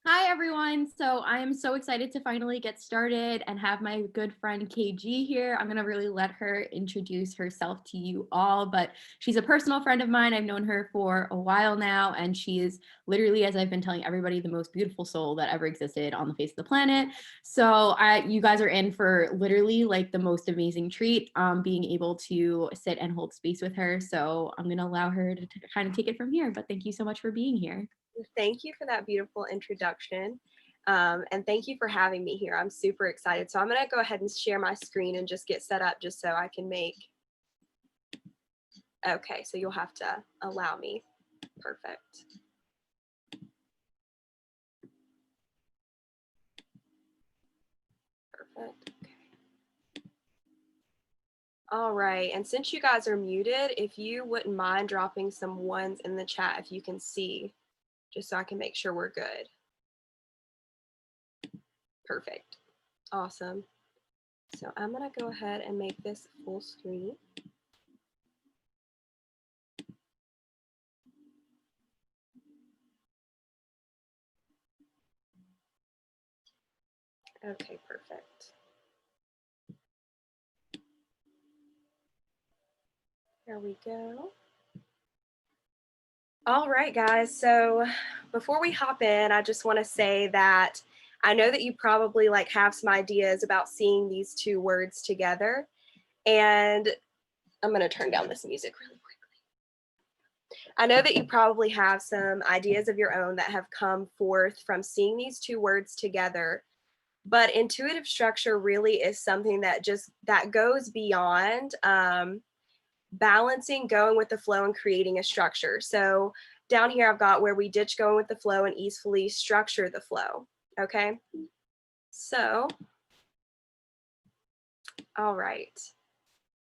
Hi, everyone. So I am so excited to finally get started and have my good friend KG here. I'm going to really let her introduce herself to you all, but she's a personal friend of mine. I've known her for a while now, and she is literally, as I've been telling everybody, the most beautiful soul that ever existed on the face of the planet. So you guys are in for literally like the most amazing treat, being able to sit and hold space with her. So I'm going to allow her to kind of take it from here, but thank you so much for being here. Thank you for that beautiful introduction. And thank you for having me here. I'm super excited. So I'm going to go ahead and share my screen and just get set up just so I can make. Okay, so you'll have to allow me. Perfect. Perfect. Okay. All right. And since you guys are muted, if you wouldn't mind dropping some ones in the chat if you can see, just so I can make sure we're good. Perfect. Awesome. So I'm going to go ahead and make this full screen. Okay, perfect. There we go. All right, guys. So before we hop in, I just want to say that I know that you probably have some ideas about seeing these two words together. And I'm going to turn down this music really quickly. I know that you probably have some ideas of your own that have come forth from seeing these two words together. But intuitive structure really is something that goes beyond balancing going with the flow and creating a structure. So down here, I've got where we ditch going with the flow and easily structure the flow. Okay. So, all right.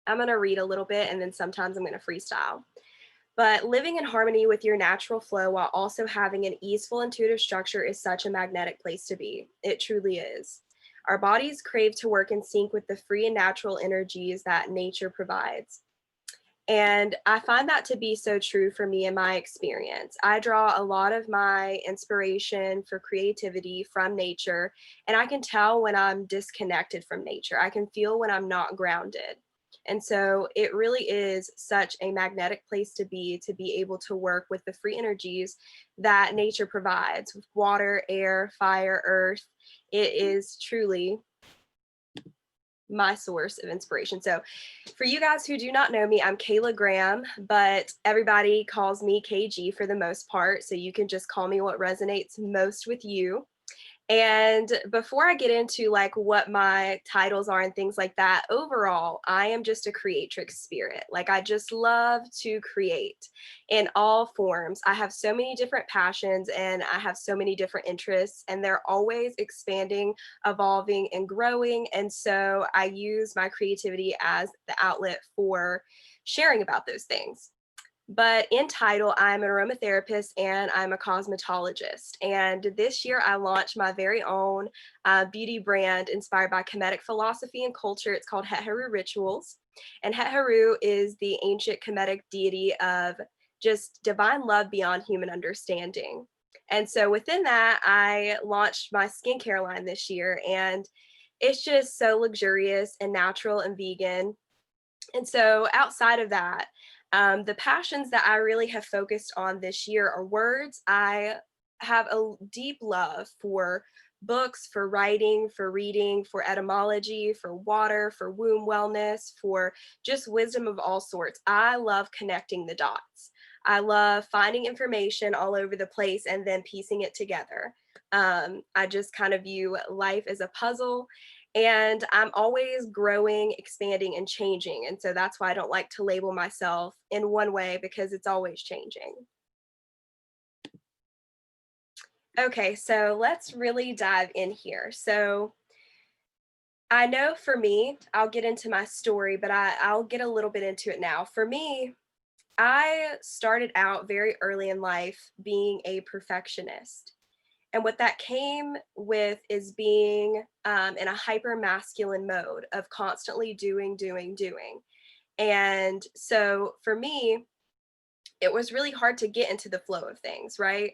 I'm going to read a little bit and then sometimes I'm going to freestyle. But living in harmony with your natural flow while also having an easeful intuitive structure is such a magnetic place to be. It truly is. Our bodies crave to work in sync with the free and natural energies that nature provides. And I find that to be so true for me in my experience. I draw a lot of my inspiration for creativity from nature, and I can tell when I'm disconnected from nature. I can feel when I'm not grounded. And so it really is such a magnetic place to be able to work with the free energies that nature provides with water, air, fire, earth. It is truly my source of inspiration. So for you guys who do not know me, I'm Kayla Graham, but everybody calls me KG for the most part. So you can just call me what resonates most with you. And before I get into what my titles are and things like that, overall, I am just a creatrix spirit. I just love to create in all forms. I have so many different passions and I have so many different interests, and they're always expanding, evolving, and growing. And so I use my creativity as the outlet for sharing about those things. But in title, I'm an aromatherapist and I'm a cosmetologist. And this year, I launched my very own beauty brand inspired by Kemetic philosophy and culture. It's called Het Haru Rituals. And Het Haru is the ancient Kemetic deity of just divine love beyond human understanding. And so within that, I launched my skincare line this year. And it's just so luxurious and natural and vegan. And so outside of that, the passions that I really have focused on this year are words. I have a deep love for books, for writing, for reading, for etymology, for water, for womb wellness, for just wisdom of all sorts. I love connecting the dots. I love finding information all over the place and then piecing it together. I just kind of view life as a puzzle, and I'm always growing, expanding, and changing. And so that's why I don't like to label myself in one way, because it's always changing. Okay, so let's really dive in here. So I know for me, I'll get into my story, but I'll get a little bit into it now. For me, I started out very early in life being a perfectionist. And what that came with is being in a hyper masculine mode of constantly doing, doing, doing. And so for me, it was really hard to get into the flow of things, right?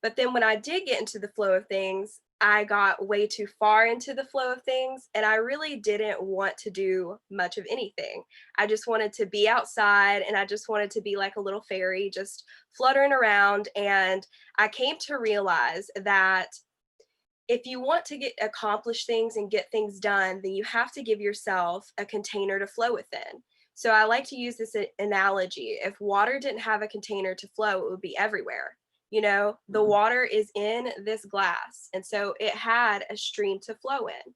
But then when I did get into the flow of things, I got way too far into the flow of things and I really didn't want to do much of anything. I just wanted to be outside and I just wanted to be like a little fairy, just fluttering around. And I came to realize that if you want to get accomplish things and get things done, then you have to give yourself a container to flow within. So I like to use this analogy. If water didn't have a container to flow, it would be everywhere. You know, the water is in this glass, and so it had a stream to flow in.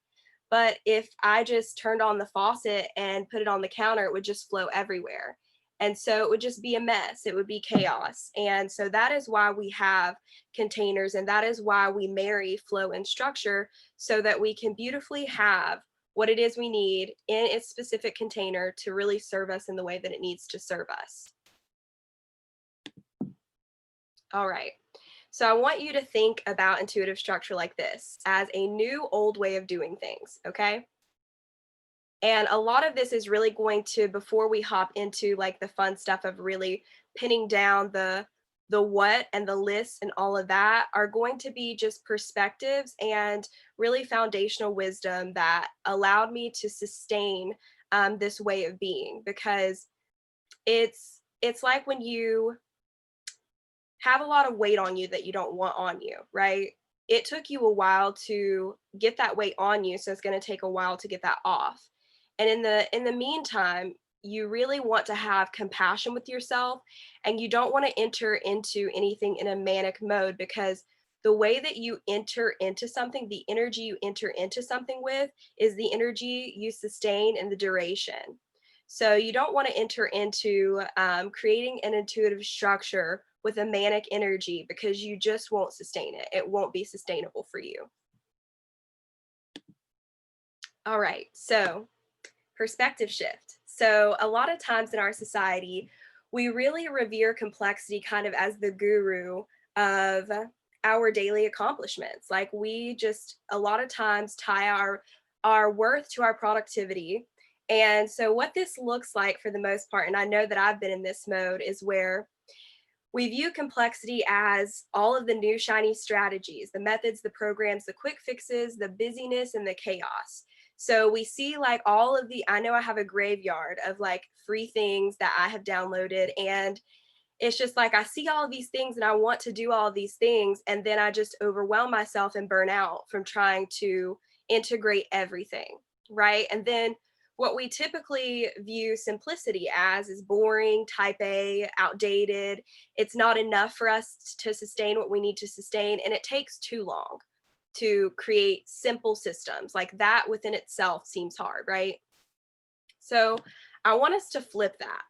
But if I just turned on the faucet and put it on the counter, it would just flow everywhere. And so it would just be a mess. It would be chaos. And so that is why we have containers, and that is why we marry flow and structure so that we can beautifully have what it is we need in its specific container to really serve us in the way that it needs to serve us. All right. So I want you to think about intuitive structure like this as a new old way of doing things, okay? And a lot of this is really going to, before we hop into like the fun stuff of really pinning down the what and the lists and all of that, are going to be just perspectives and really foundational wisdom that allowed me to sustain this way of being. Because it's like when you have a lot of weight on you that you don't want on you, right? It took you a while to get that weight on you, so it's going to take a while to get that off. And in the meantime, you really want to have compassion with yourself, and you don't want to enter into anything in a manic mode, because the way that you enter into something, the energy you enter into something with, is the energy you sustain in the duration. So you don't want to enter into creating an intuitive structure with a manic energy, because you just won't sustain it. It won't be sustainable for you. All right, so perspective shift. So a lot of times in our society, we really revere complexity kind of as the guru of our daily accomplishments. Like we just a lot of times tie our worth to our productivity. And so what this looks like for the most part, and I know that I've been in this mode, is where we view complexity as all of the new shiny strategies, the methods, the programs, the quick fixes, the busyness, and the chaos. So we see like all of the, I know I have a graveyard of like free things that I have downloaded. And it's just like I see all of these things and I want to do all of these things. And then I just overwhelm myself and burn out from trying to integrate everything. Right. And then what we typically view simplicity as is boring, type A, outdated. It's not enough for us to sustain what we need to sustain. And it takes too long to create simple systems. Like that within itself seems hard, right? So I want us to flip that.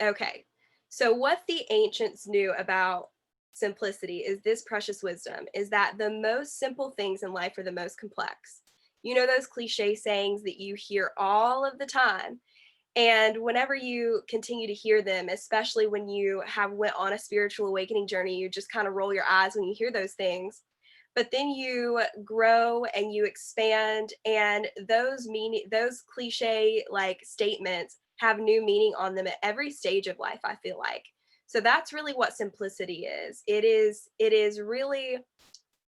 Okay. So what the ancients knew about simplicity is this precious wisdom, is that the most simple things in life are the most complex. You know those cliche sayings that you hear all of the time. And whenever you continue to hear them, especially when you have went on a spiritual awakening journey, you just kind of roll your eyes when you hear those things. But then you grow and you expand, and those cliche like statements have new meaning on them at every stage of life, I feel like. So that's really what simplicity is. It is really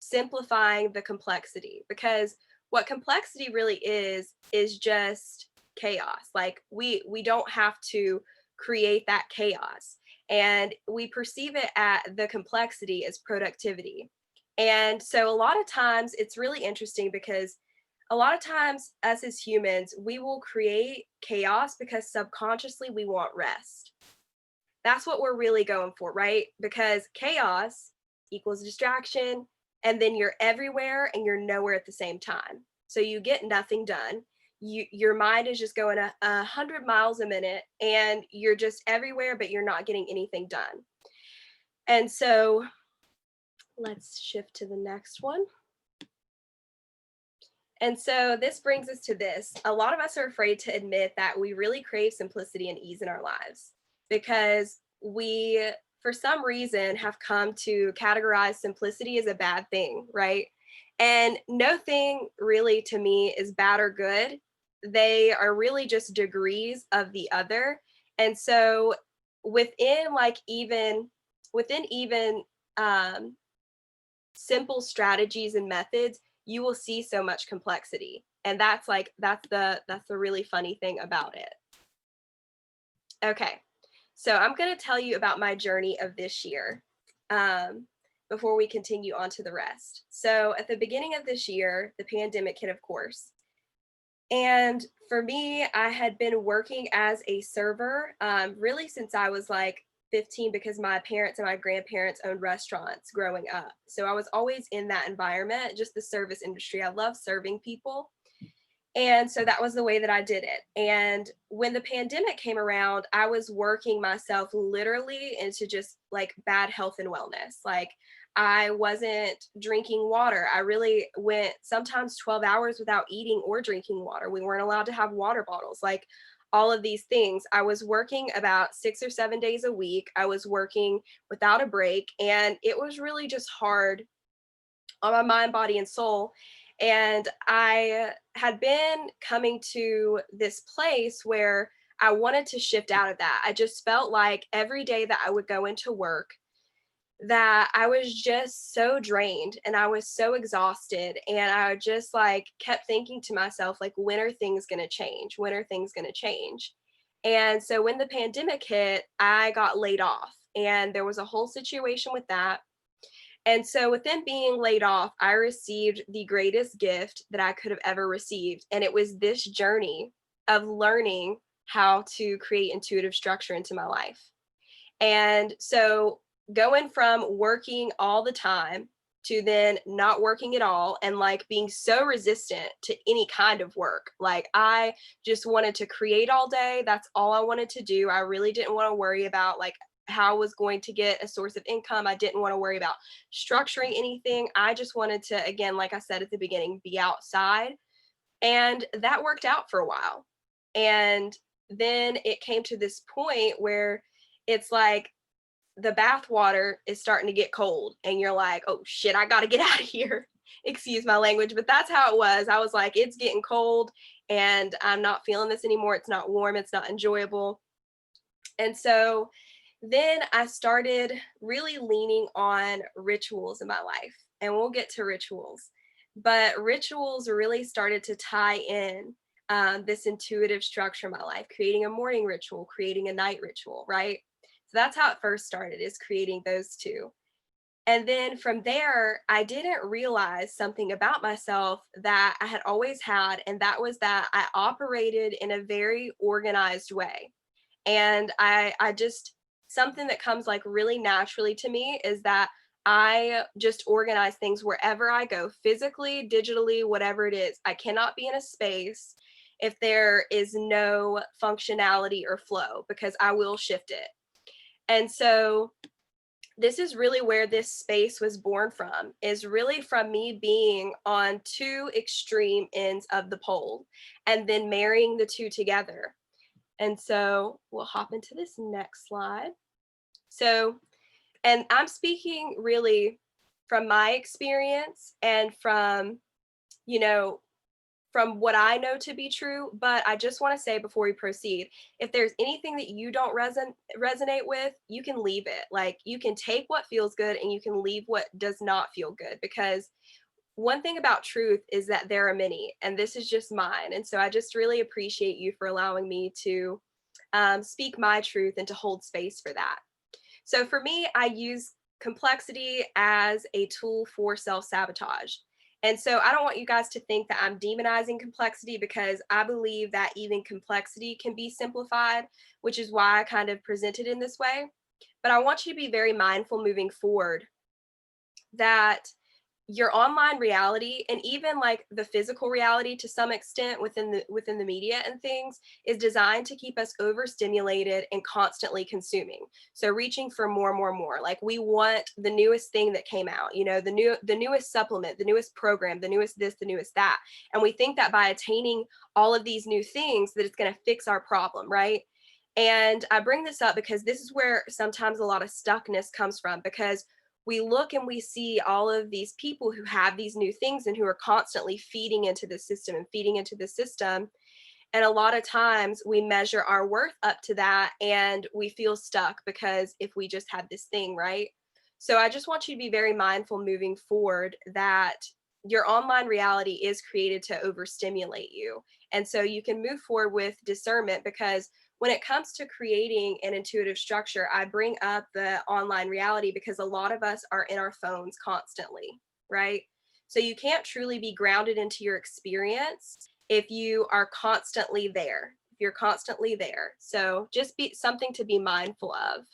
simplifying the complexity, because what complexity really is just chaos. Like we don't have to create that chaos, and we perceive it at the complexity as productivity. And so a lot of times it's really interesting, because a lot of times us as humans, we will create chaos because subconsciously we want rest. That's what we're really going for, right? Because chaos equals distraction, and then you're everywhere and you're nowhere at the same time. So you get nothing done. Your mind is just going 100 miles a minute, and you're just everywhere, but you're not getting anything done. And so let's shift to the next one. And so this brings us to this. A lot of us are afraid to admit that we really crave simplicity and ease in our lives, because we, for some reason, have come to categorize simplicity as a bad thing, right? And no thing really to me is bad or good. They are really just degrees of the other. And so within like even um, simple strategies and methods, you will see so much complexity. And that's the really funny thing about it. Okay. So I'm going to tell you about my journey of this year um, before we continue on to the rest. So at the beginning of this year, the pandemic hit, of course. And for me, I had been working as a server really since I was like 15 because my parents and my grandparents owned restaurants growing up. So I was always in that environment, just the service industry. I love serving people. And so that was the way that I did it. And when the pandemic came around, I was working myself literally into just like bad health and wellness. Like I wasn't drinking water. I really went sometimes 12 hours without eating or drinking water. We weren't allowed to have water bottles. Like all of these things. I was working about 6 or 7 days a week. I was working without a break. And it was really just hard on my mind, body, and soul. And I had been coming to this place where I wanted to shift out of that. I just felt like every day that I would go into work, that I was just so drained and I was so exhausted. And I just like kept thinking to myself, like, when are things going to change? When are things going to change? And so when the pandemic hit, I got laid off. And there was a whole situation with that. And so, within being laid off, I received the greatest gift that I could have ever received. And it was this journey of learning how to create intuitive structure into my life. And so, going from working all the time to then not working at all and like being so resistant to any kind of work. Like, I just wanted to create all day. That's all I wanted to do. I really didn't want to worry about like how I was going to get a source of income. I didn't want to worry about structuring anything. I just wanted to, again, like I said at the beginning, be outside. And that worked out for a while. And then it came to this point where it's like the bath water is starting to get cold and you're like, oh shit, I got to get out of here. Excuse my language, but that's how it was. I was like, it's getting cold and I'm not feeling this anymore. It's not warm, it's not enjoyable. And so then I started really leaning on rituals in my life, and we'll get to rituals. But rituals really started to tie in this intuitive structure in my life, creating a morning ritual, creating a night ritual, right? So that's how it first started, is creating those two. And then from there, I didn't realize something about myself that I had always had, and that was that I operated in a very organized way. And I just, something that comes like really naturally to me is that I just organize things wherever I go, physically, digitally, whatever it is. I cannot be in a space if there is no functionality or flow, because I will shift it. And so this is really where this space was born from, is really from me being on two extreme ends of the pole and then marrying the two together. And so we'll hop into this next slide. So, and I'm speaking really from my experience and from, you know, from what I know to be true. But I just want to say before we proceed, if there's anything that you don't resonate with, you can leave it. Like, you can take what feels good and you can leave what does not feel good, because one thing about truth is that there are many, and this is just mine. And so I just really appreciate you for allowing me to speak my truth and to hold space for that. So for me, I use complexity as a tool for self sabotage. And so I don't want you guys to think that I'm demonizing complexity, because I believe that even complexity can be simplified, which is why I kind of present it in this way. But I want you to be very mindful moving forward that your online reality, and even like the physical reality to some extent within the media and things, is designed to keep us overstimulated and constantly consuming. So reaching for more, more, more. Like, we want the newest thing that came out, the newest supplement, the newest program, the newest this, the newest that. And we think that by attaining all of these new things that it's going to fix our problem, right? And I bring this up because this is where sometimes a lot of stuckness comes from, because we look and we see all of these people who have these new things and who are constantly feeding into the system and feeding into the system. And a lot of times we measure our worth up to that and we feel stuck, because if we just had this thing, right? So I just want you to be very mindful moving forward that your online reality is created to overstimulate you. And so you can move forward with discernment, because when it comes to creating an intuitive structure, I bring up the online reality because a lot of us are in our phones constantly, right? So you can't truly be grounded into your experience if you are constantly there. If you're constantly there. So just be something to be mindful of.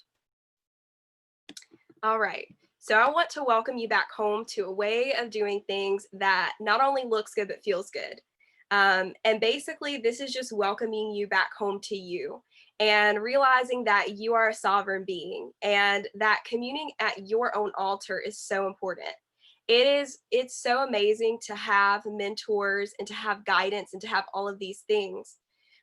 All right. So I want to welcome you back home to a way of doing things that not only looks good, but feels good. And basically, this is just welcoming you back home to you and realizing that you are a sovereign being and that communing at your own altar is so important. It's so amazing to have mentors and to have guidance and to have all of these things.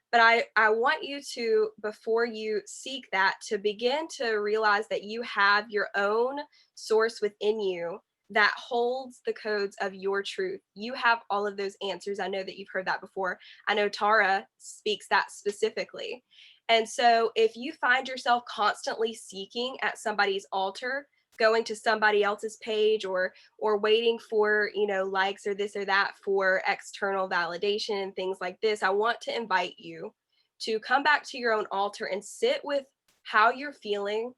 But I want you to, before you seek that, to begin to realize that you have your own source within you that holds the codes of your truth. You have all of those answers. I know that you've heard that before. I know Tara speaks that specifically. And so if you find yourself constantly seeking at somebody's altar, going to somebody else's page, or waiting for, likes or this or that for external validation and things like this, I want to invite you to come back to your own altar and sit with how you're feeling,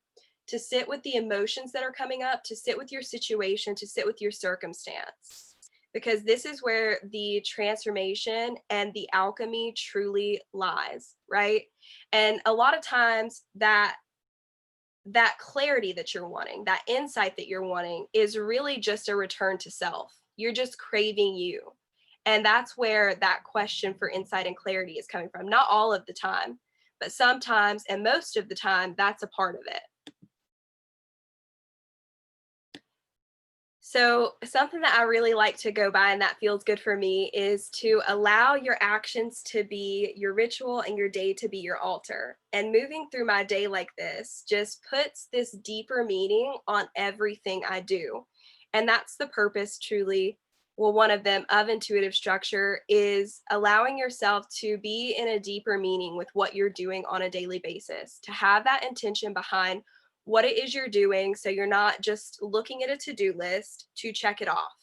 to sit with the emotions that are coming up, to sit with your situation, to sit with your circumstance, because this is where the transformation and the alchemy truly lies, right? And a lot of times that clarity that you're wanting, that insight that you're wanting, is really just a return to self. You're just craving you. And that's where that question for insight and clarity is coming from. Not all of the time, but sometimes, and most of the time, that's a part of it. So, something that I really like to go by and that feels good for me is to allow your actions to be your ritual and your day to be your altar. And moving through my day like this just puts this deeper meaning on everything I do. And that's the purpose, truly. Well, one of them of intuitive structure is allowing yourself to be in a deeper meaning with what you're doing on a daily basis, to have that intention behind what it is you're doing. So you're not just looking at a to do list to check it off.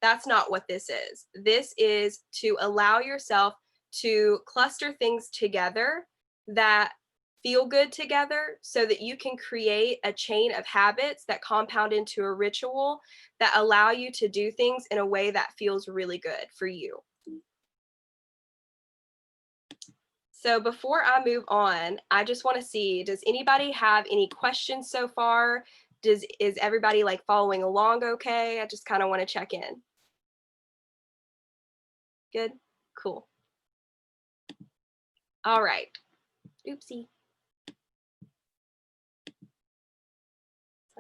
That's not what this is. This is to allow yourself to cluster things together that feel good together so that you can create a chain of habits that compound into a ritual that allow you to do things in a way that feels really good for you. So before I move on, I just want to see, does anybody have any questions so far? Is everybody like following along okay? I just kind of want to check in. Good? Cool. All right. Oopsie.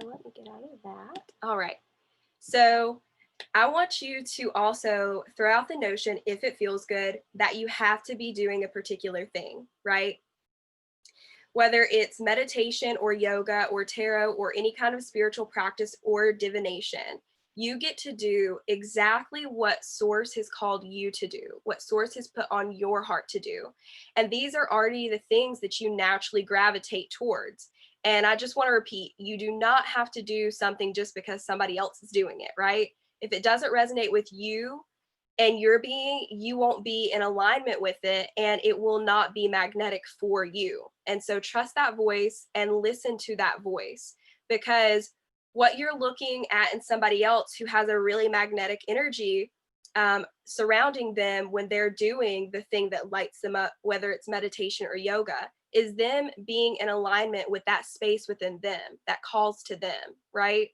So let me get out of that. All right. So I want you to also throw out the notion, if it feels good, that you have to be doing a particular thing, right? Whether it's meditation or yoga or tarot or any kind of spiritual practice or divination, you get to do exactly what source has called you to do, what source has put on your heart to do. And these are already the things that you naturally gravitate towards. And I just want to repeat, you do not have to do something just because somebody else is doing it, right? If it doesn't resonate with you, and your being, you won't be in alignment with it and it will not be magnetic for you. And so trust that voice and listen to that voice, because what you're looking at in somebody else who has a really magnetic energy surrounding them when they're doing the thing that lights them up, whether it's meditation or yoga, is them being in alignment with that space within them that calls to them, right?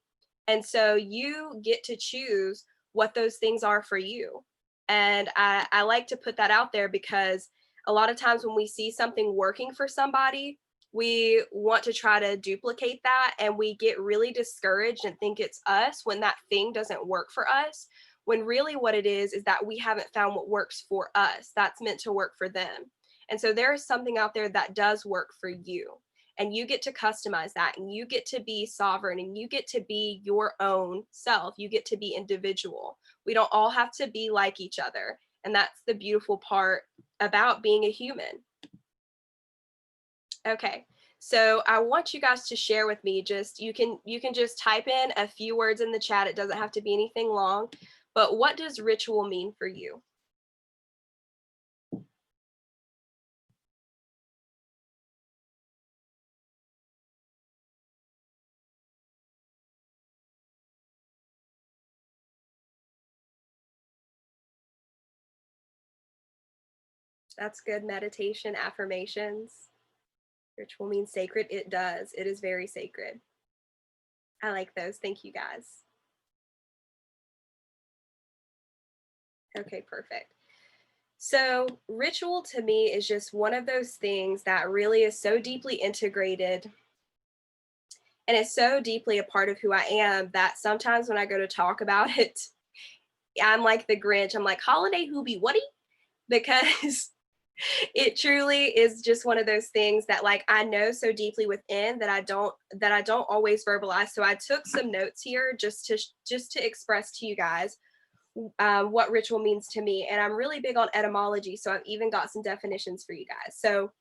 And so you get to choose what those things are for you. And I like to put that out there because a lot of times when we see something working for somebody, we want to try to duplicate that and we get really discouraged and think it's us when that thing doesn't work for us. When really what it is that we haven't found what works for us. That's meant to work for them. And so there is something out there that does work for you. And you get to customize that and you get to be sovereign and you get to be your own self. You get to be individual. We don't all have to be like each other. And that's the beautiful part about being a human. Okay, So I want you guys to share with me, just you can just type in a few words in the chat. It doesn't have to be anything long, but what does ritual mean for you? That's good. Meditation, affirmations. Ritual means sacred. It does. It is very sacred. I like those. Thank you guys. Okay, perfect. So, ritual to me is just one of those things that really is so deeply integrated and is so deeply a part of who I am that sometimes when I go to talk about it, I'm like the Grinch. I'm like, holiday hoobie, whatty? Because it truly is just one of those things that like I know so deeply within that I don't always verbalize. So I took some notes here just to express to you guys what ritual means to me. And I'm really big on etymology, so I've even got some definitions for you guys. So,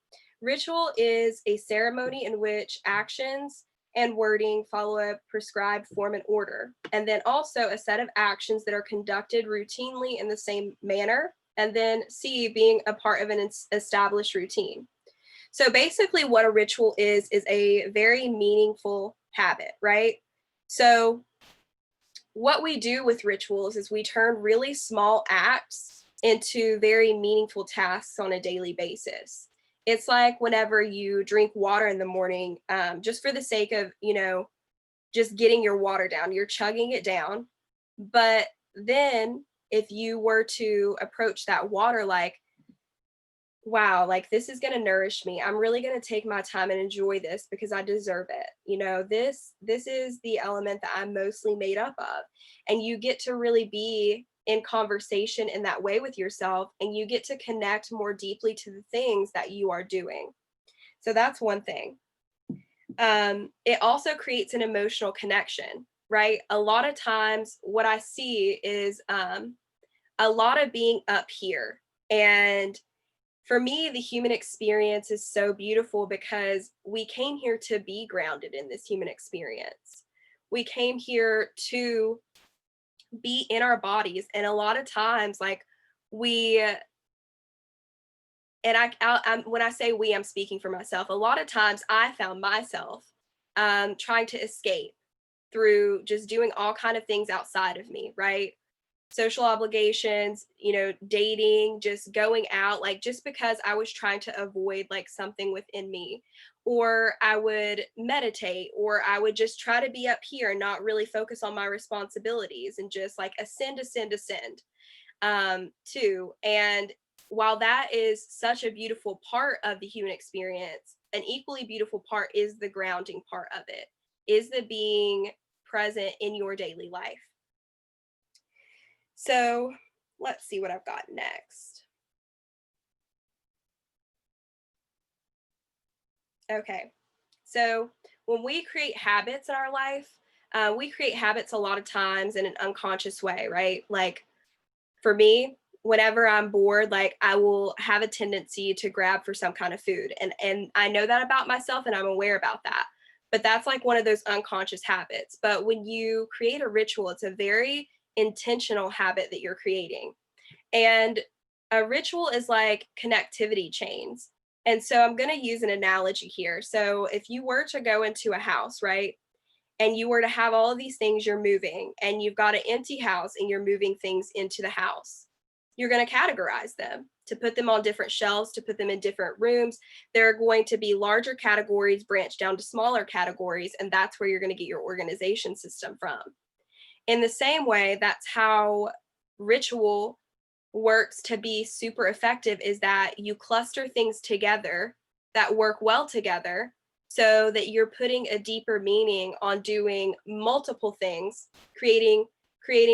ritual is a ceremony in which actions and wording follow a prescribed form and order, and then also a set of actions that are conducted routinely in the same manner. And then C, being a part of an established routine. So basically, what a ritual is a very meaningful habit, right? So what we do with rituals is we turn really small acts into very meaningful tasks on a daily basis. It's like whenever you drink water in the morning, just for the sake of, just getting your water down, you're chugging it down. But then if you were to approach that water like, wow, like this is going to nourish me. I'm really going to take my time and enjoy this because I deserve it. This is the element that I'm mostly made up of. And you get to really be in conversation in that way with yourself, and you get to connect more deeply to the things that you are doing. So that's one thing. It also creates an emotional connection, right? A lot of times what I see is a lot of being up here. And for me, the human experience is so beautiful because we came here to be grounded in this human experience. We came here to be in our bodies. And a lot of times, like, we, and when I say we, I'm speaking for myself. A lot of times I found myself trying to escape through just doing all kind of things outside of me, right? Social obligations, dating, just going out, like just because I was trying to avoid like something within me. Or I would meditate, or I would just try to be up here and not really focus on my responsibilities and just like ascend, too. And while that is such a beautiful part of the human experience, an equally beautiful part is the grounding part of it, is the being present in your daily life. So let's see what I've got next. Okay. So when we create habits in our life, we create habits a lot of times in an unconscious way, right? Like for me, whenever I'm bored, like I will have a tendency to grab for some kind of food. And I know that about myself and I'm aware about that. But that's like one of those unconscious habits. But when you create a ritual, it's a very intentional habit that you're creating. And a ritual is like connectivity chains. And so I'm going to use an analogy here. So if you were to go into a house, right? And you were to have all of these things you're moving, and you've got an empty house and you're moving things into the house. You're going to categorize them to put them on different shelves, to put them in different rooms. There are going to be larger categories branched down to smaller categories, and that's where you're going to get your organization system from. In the same way, that's how ritual works to be super effective, is that you cluster things together that work well together so that you're putting a deeper meaning on doing multiple things, creating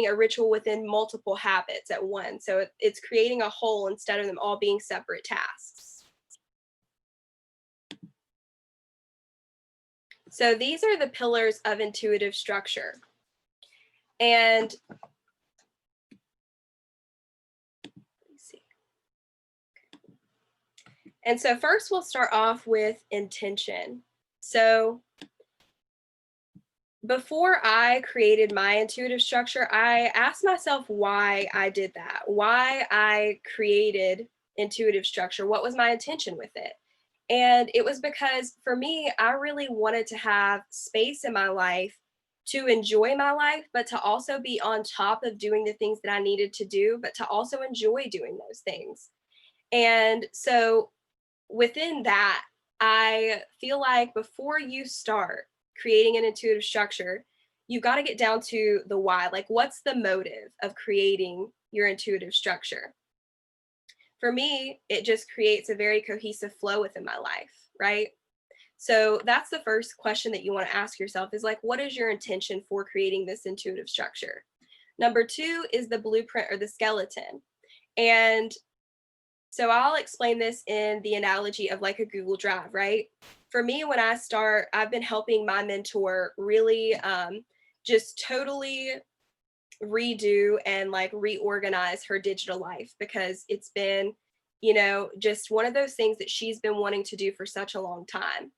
a ritual within multiple habits at once. So it's creating a whole instead of them all being separate tasks. So these are the pillars of intuitive structure. And And so first we'll start off with intention. So before I created my intuitive structure, I asked myself why I did that, why I created intuitive structure. What was my intention with it? And it was because for me, I really wanted to have space in my life to enjoy my life, but to also be on top of doing the things that I needed to do, but to also enjoy doing those things. And so within that, I feel like before you start creating an intuitive structure, you got to get down to the why. Like, what's the motive of creating your intuitive structure? For me, it just creates a very cohesive flow within my life, right? So that's the first question that you want to ask yourself is like, what is your intention for creating this intuitive structure? Number two is the blueprint or the skeleton. And so I'll explain this in the analogy of like a Google Drive, right? For me, when I start, I've been helping my mentor really just totally redo and like reorganize her digital life because it's been, just one of those things that she's been wanting to do for such a long time.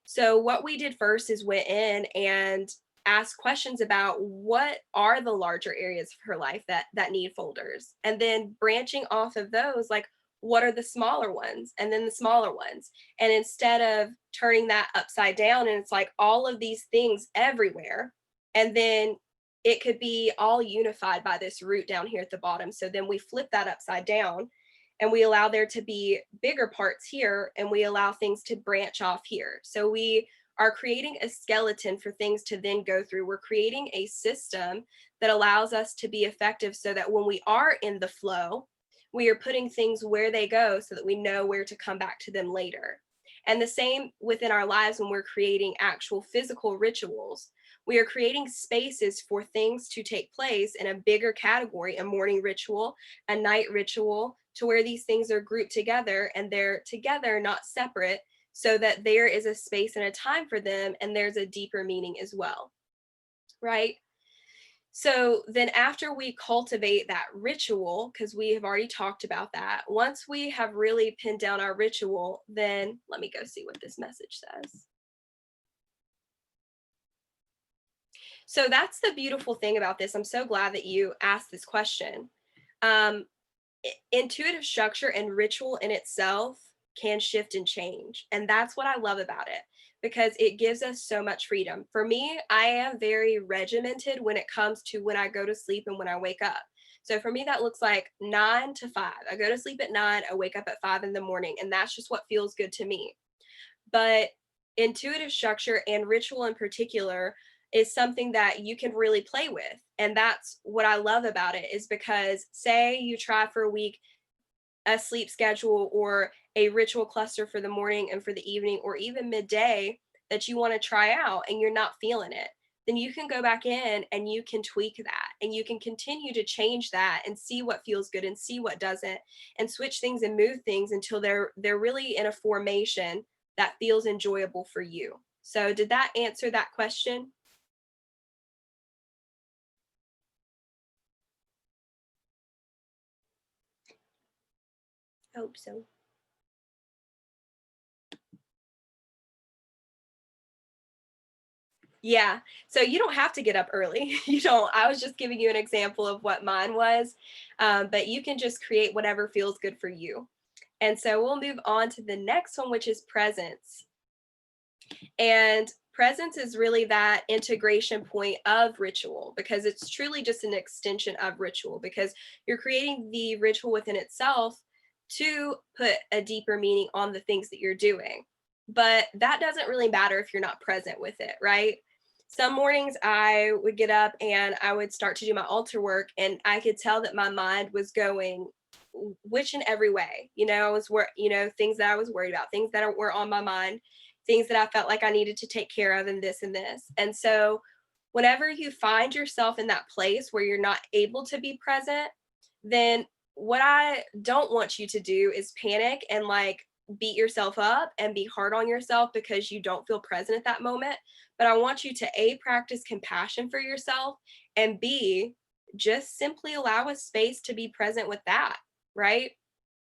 So what we did first is went in and asked questions about what are the larger areas of her life that need folders, and then branching off of those, like what are the smaller ones, and then the smaller ones. And instead of turning that upside down and it's like all of these things everywhere, and then it could be all unified by this root down here at the bottom. So then we flip that upside down and we allow there to be bigger parts here and we allow things to branch off here. So we are creating a skeleton for things to then go through. We're creating a system that allows us to be effective so that when we are in the flow, we are putting things where they go so that we know where to come back to them later. And the same within our lives when we're creating actual physical rituals. We are creating spaces for things to take place in a bigger category, a morning ritual, a night ritual, to where these things are grouped together and they're together, not separate, so that there is a space and a time for them and there's a deeper meaning as well, right? So then, after we cultivate that ritual, because we have already talked about that, once we have really pinned down our ritual, then let me go see what this message says. So that's the beautiful thing about this. I'm so glad that you asked this question. Um, Intuitive structure and ritual in itself can shift and change. And that's what I love about it because it gives us so much freedom. For me, I am very regimented when it comes to when I go to sleep and when I wake up. So for me, that looks like 9 to 5. I go to sleep at 9, I wake up at 5 in the morning, and that's just what feels good to me. But intuitive structure and ritual in particular is something that you can really play with. And that's what I love about it is because say you try for a week a sleep schedule or a ritual cluster for the morning and for the evening or even midday that you want to try out and you're not feeling it, then you can go back in and you can tweak that and you can continue to change that and see what feels good and see what doesn't and switch things and move things until they're really in a formation that feels enjoyable for you. So did that answer that question? I hope so. Yeah. So you don't have to get up early. You don't. I was just giving you an example of what mine was, but you can just create whatever feels good for you. And so we'll move on to the next one, which is presence. And presence is really that integration point of ritual because it's truly just an extension of ritual because you're creating the ritual within itself to put a deeper meaning on the things that you're doing. But that doesn't really matter if you're not present with it, right? Some mornings I would get up and I would start to do my altar work, and I could tell that my mind was going which in every way. I was things that I was worried about, things that were on my mind, things that I felt like I needed to take care of, and this and this. And so, whenever you find yourself in that place where you're not able to be present, then what I don't want you to do is panic and like beat yourself up and be hard on yourself because you don't feel present at that moment. But I want you to A, practice compassion for yourself, and B, just simply allow a space to be present with that, right?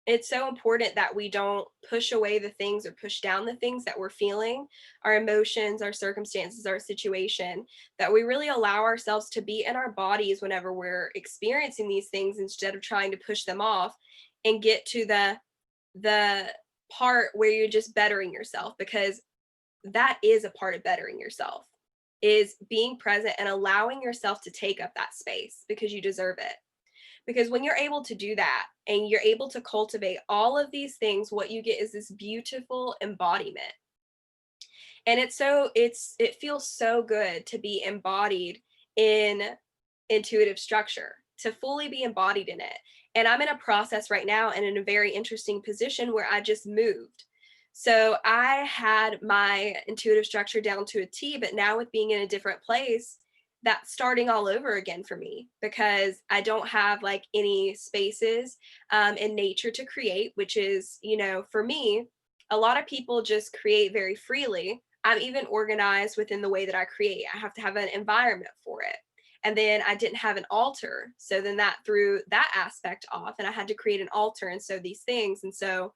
It's so important that we don't push away the things or push down the things that we're feeling, our emotions, our circumstances, our situation, that we really allow ourselves to be in our bodies whenever we're experiencing these things instead of trying to push them off and get to the part where you're just bettering yourself, because that is a part of bettering yourself, is being present and allowing yourself to take up that space because you deserve it. Because when you're able to do that and you're able to cultivate all of these things, what you get is this beautiful embodiment. And it feels so good to be embodied in intuitive structure, to fully be embodied in it. And I'm in a process right now and in a very interesting position where I just moved. So I had my intuitive structure down to a T, but now with being in a different place, that's starting all over again for me because I don't have like any spaces in nature to create, which is, for me, a lot of people just create very freely. I'm even organized within the way that I create. I have to have an environment for it. And then I didn't have an altar. So then that threw that aspect off, and I had to create an altar. And so these things. And so,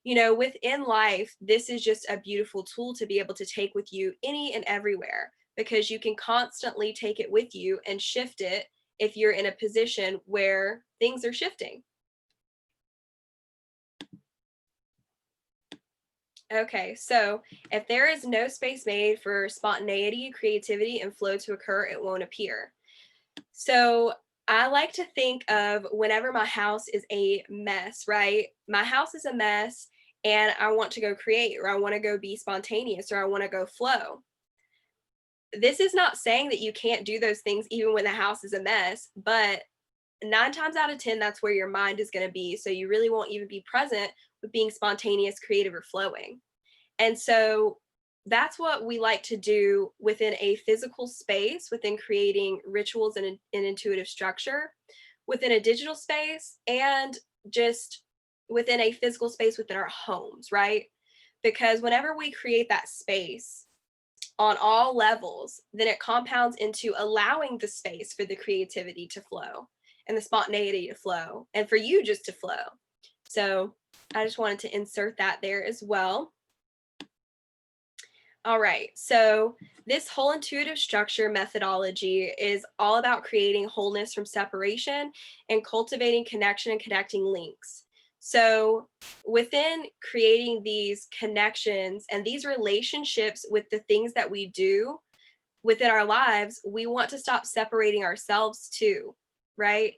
within life, this is just a beautiful tool to be able to take with you any and everywhere because you can constantly take it with you and shift it if you're in a position where things are shifting. Okay, so if there is no space made for spontaneity, creativity, and flow to occur, it won't appear. So I like to think of whenever my house is a mess, right? My house is a mess and I want to go create, or I want to go be spontaneous, or I want to go flow. This is not saying that you can't do those things even when the house is a mess, but 9 times out of 10, that's where your mind is going to be. So you really won't even be present with being spontaneous, creative, or flowing. And so that's what we like to do within a physical space, within creating rituals and an intuitive structure, within a digital space, and just within a physical space within our homes, right? Because whenever we create that space on all levels, then it compounds into allowing the space for the creativity to flow and the spontaneity to flow and for you just to flow. So I just wanted to insert that there as well. All right. So, this whole intuitive structure methodology is all about creating wholeness from separation and cultivating connection and connecting links. So, within creating these connections and these relationships with the things that we do within our lives, we want to stop separating ourselves too, right?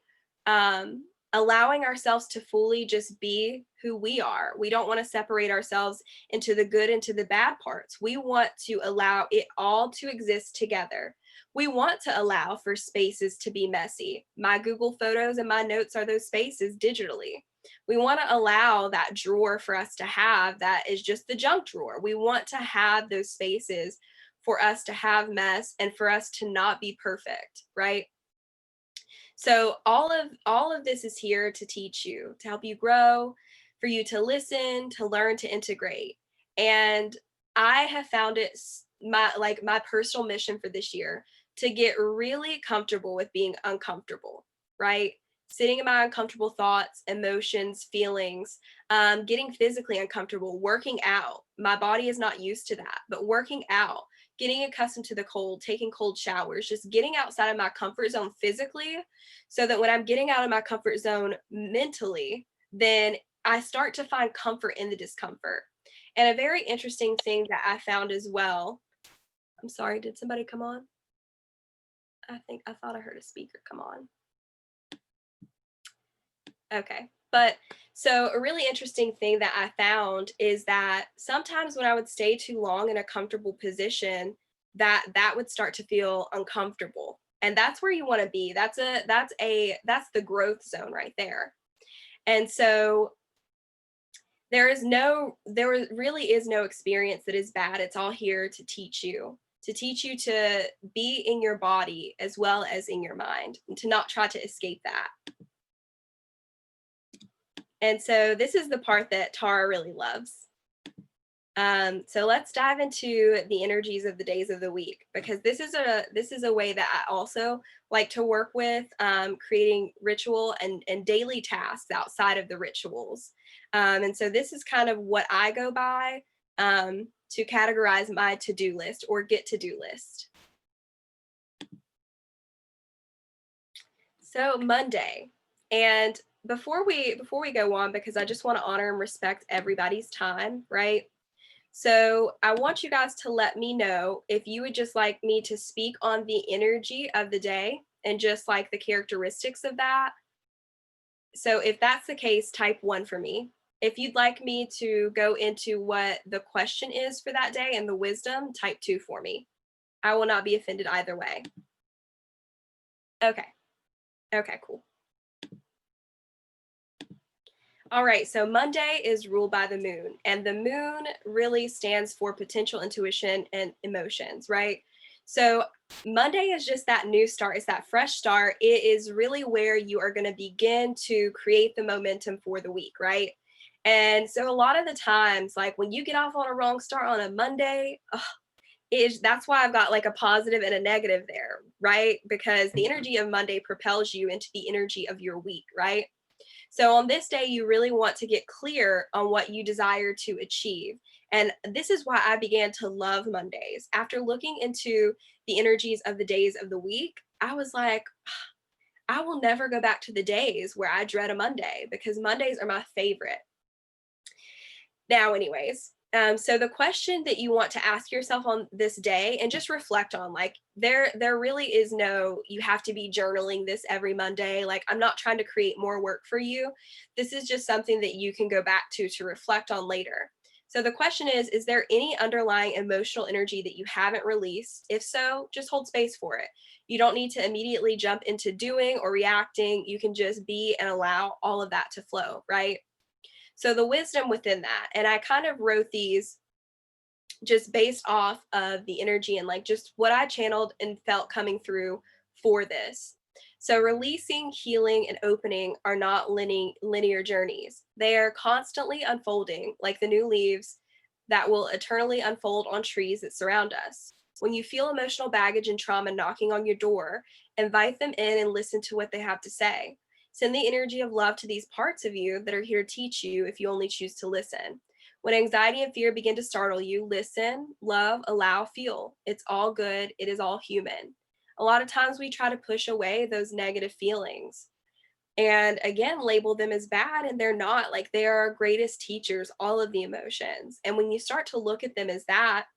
Um, Allowing ourselves to fully just be who we are. We don't want to separate ourselves into the good and to the bad parts. We want to allow it all to exist together. We want to allow for spaces to be messy. My Google Photos and my notes are those spaces digitally. We want to allow that drawer for us to have that is just the junk drawer. We want to have those spaces for us to have mess and for us to not be perfect, right? So all of this is here to teach you, to help you grow, for you to listen, to learn, to integrate. And I have found it my personal mission for this year to get really comfortable with being uncomfortable, right? Sitting in my uncomfortable thoughts, emotions, feelings, getting physically uncomfortable, working out. My body is not used to that, but working out, getting accustomed to the cold, taking cold showers, just getting outside of my comfort zone physically so that when I'm getting out of my comfort zone mentally, then I start to find comfort in the discomfort. And a very interesting thing that I found as well. I'm sorry, did somebody come on? I thought I heard a speaker come on. Okay. But so a really interesting thing that I found is that sometimes when I would stay too long in a comfortable position, that would start to feel uncomfortable. And that's where you want to be. That's the growth zone right there. And so there really is no experience that is bad. It's all here to teach you to be in your body as well as in your mind, and to not try to escape that. And so this is the part that Tara really loves. So let's dive into the energies of the days of the week, because this is a way that I also like to work with, creating ritual and daily tasks outside of the rituals. And so this is kind of what I go by, to categorize my to-do list or get to-do list. So Monday, and before we go on, because I just want to honor and respect everybody's time, right? So I want you guys to let me know if you would just like me to speak on the energy of the day and just like the characteristics of that. So if that's the case, type one for me. If you'd like me to go into what the question is for that day and the wisdom, type two for me. I will not be offended either way. Okay. Okay, cool. All right, so Monday is ruled by the moon, and the moon really stands for potential intuition and emotions, right? So Monday is just that new start, it's that fresh start. It is really where you are going to begin to create the momentum for the week, right? And so a lot of the times, like when you get off on a wrong start on a Monday, ugh, that's why I've got like a positive and a negative there, right? Because the energy of Monday propels you into the energy of your week, right? So on this day, you really want to get clear on what you desire to achieve. And this is why I began to love Mondays. After looking into the energies of the days of the week, I was like, I will never go back to the days where I dread a Monday, because Mondays are my favorite. Now, anyways, so the question that you want to ask yourself on this day and just reflect on, like, there really is no, you have to be journaling this every Monday. Like, I'm not trying to create more work for you. This is just something that you can go back to reflect on later. So the question is there any underlying emotional energy that you haven't released? If so, just hold space for it. You don't need to immediately jump into doing or reacting. You can just be and allow all of that to flow, right? So the wisdom within that, and I kind of wrote these just based off of the energy and like just what I channeled and felt coming through for this. So releasing, healing, and opening are not linear journeys. They are constantly unfolding, like the new leaves that will eternally unfold on trees that surround us. When you feel emotional baggage and trauma knocking on your door, invite them in and listen to what they have to say. Send the energy of love to these parts of you that are here to teach you if you only choose to listen. When anxiety and fear begin to startle you, listen, love, allow, feel. It's all good. It is all human. A lot of times we try to push away those negative feelings and again label them as bad, and they're not. Like, they are our greatest teachers, all of the emotions. And when you start to look at them as that,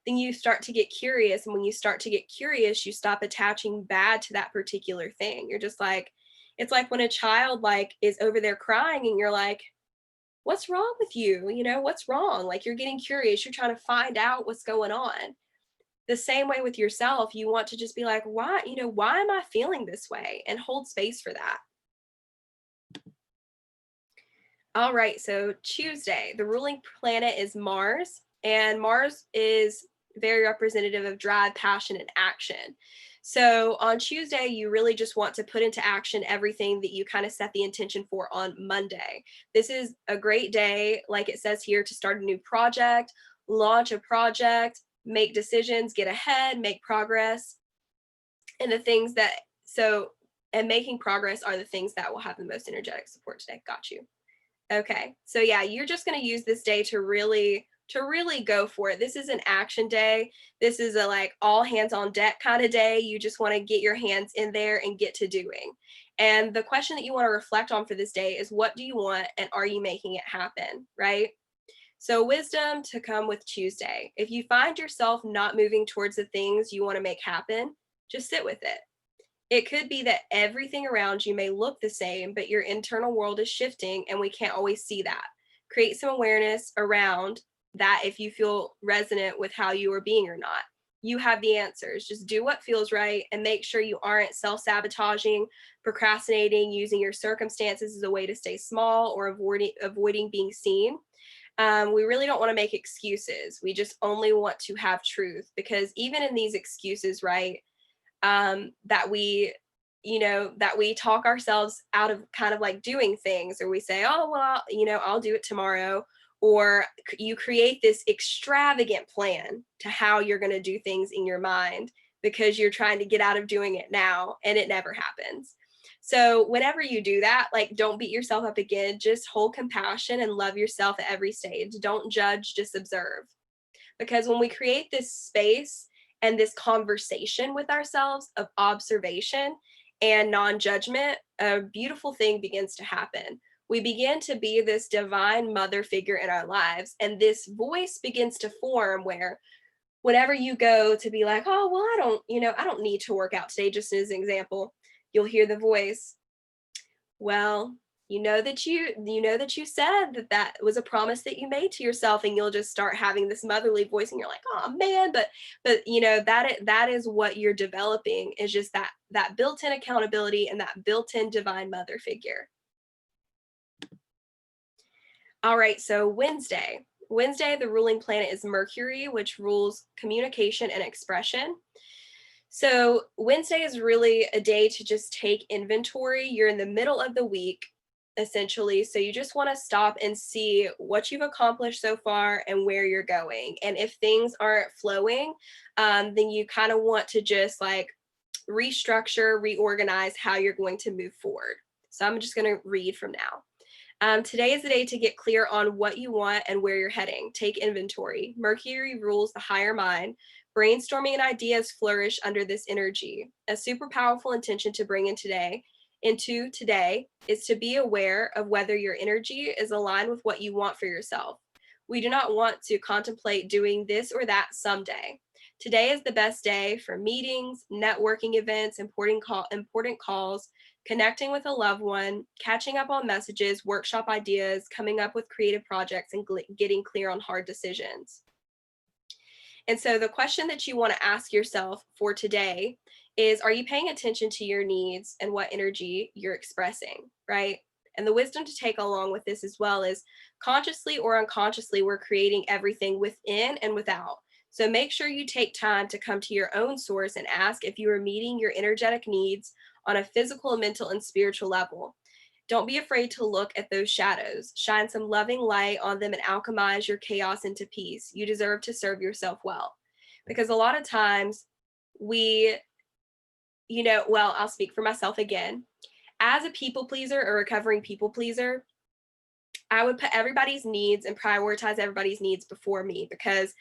then you start to get curious. And when you start to get curious, you stop attaching bad to that particular thing. You're just like, it's like when a child like is over there crying and you're like, what's wrong with you? What's wrong? Like, you're getting curious, you're trying to find out what's going on. The same way with yourself, you want to just be like, why am I feeling this way? And hold space for that. All right, so Tuesday, the ruling planet is Mars, and Mars is very representative of drive, passion, and action. So on Tuesday, you really just want to put into action everything that you kind of set the intention for on Monday. This is a great day, like it says here, to start a new project, launch a project, make decisions, get ahead, make progress. And the things that, so, and making progress are the things that will have the most energetic support today. Got you. Okay. So yeah, you're just going to use this day to really go for it. This is an action day. This is a like all hands on deck kind of day. You just want to get your hands in there and get to doing. And the question that you want to reflect on for this day is, what do you want and are you making it happen, right? So wisdom to come with Tuesday. If you find yourself not moving towards the things you want to make happen, just sit with it. It could be that everything around you may look the same, but your internal world is shifting and we can't always see that. Create some awareness around that if you feel resonant with how you are being or not. You have the answers. Just do what feels right and make sure you aren't self sabotaging, procrastinating, using your circumstances as a way to stay small, or avoiding being seen. We really don't want to make excuses. We just only want to have truth, because even in these excuses, right? That we talk ourselves out of kind of like doing things, or we say, oh, well, I'll do it tomorrow. or you create this extravagant plan to how you're going to do things in your mind because you're trying to get out of doing it now and it never happens. So whenever you do that, like, don't beat yourself up again. Just hold compassion and love yourself at every stage. Don't judge, just observe. Because when we create this space and this conversation with ourselves of observation and non judgment, a beautiful thing begins to happen. We begin to be this divine mother figure in our lives, and this voice begins to form where whenever you go to be like, oh, well, I don't need to work out today, just as an example, you'll hear the voice, well, you know that you said that that was a promise that you made to yourself, and you'll just start having this motherly voice and you're like, oh man, but that is what you're developing, is just that built-in accountability and that built-in divine mother figure. All right, so Wednesday, the ruling planet is Mercury, which rules communication and expression. So Wednesday is really a day to just take inventory. You're in the middle of the week, essentially. So you just want to stop and see what you've accomplished so far and where you're going. And if things aren't flowing, then you kind of want to just like restructure, reorganize how you're going to move forward. So I'm just going to read from now. Today is the day to get clear on what you want and where you're heading. Take inventory. Mercury rules the higher mind. Brainstorming and ideas flourish under this energy. A super powerful intention to bring into today is to be aware of whether your energy is aligned with what you want for yourself. We do not want to contemplate doing this or that someday. Today is the best day for meetings, networking events, important calls, connecting with a loved one, catching up on messages, workshop ideas, coming up with creative projects, and getting clear on hard decisions. And so the question that you want to ask yourself for today is, are you paying attention to your needs and what energy you're expressing, right? And the wisdom to take along with this as well is, consciously or unconsciously, we're creating everything within and without. So make sure you take time to come to your own source and ask if you are meeting your energetic needs on a physical, mental, and spiritual level. Don't be afraid to look at those shadows. Shine some loving light on them and alchemize your chaos into peace. You deserve to serve yourself well. Because a lot of times we, well, I'll speak for myself again. As a people pleaser, a recovering people pleaser, I would put everybody's needs and prioritize everybody's needs before me, because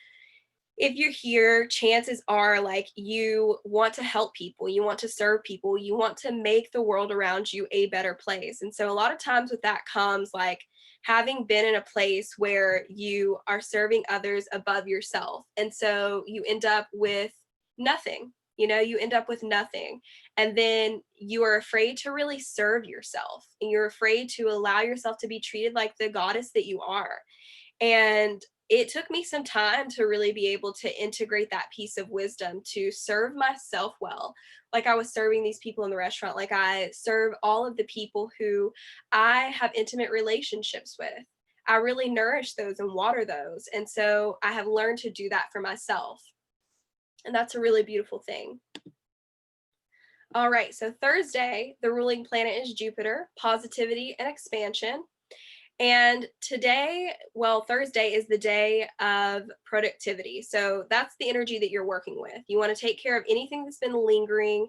if you're here, chances are like you want to help people, you want to serve people, you want to make the world around you a better place. And so a lot of times with that comes like having been in a place where you are serving others above yourself. And so you end up with nothing. You end up with nothing. And then you are afraid to really serve yourself, and you're afraid to allow yourself to be treated like the goddess that you are. And it took me some time to really be able to integrate that piece of wisdom to serve myself well. Like I was serving these people in the restaurant, like I serve all of the people who I have intimate relationships with. I really nourish those and water those. And so I have learned to do that for myself. And that's a really beautiful thing. All right, so Thursday, the ruling planet is Jupiter, positivity and expansion. And today, well, Thursday is the day of productivity. So that's the energy that you're working with. You want to take care of anything that's been lingering.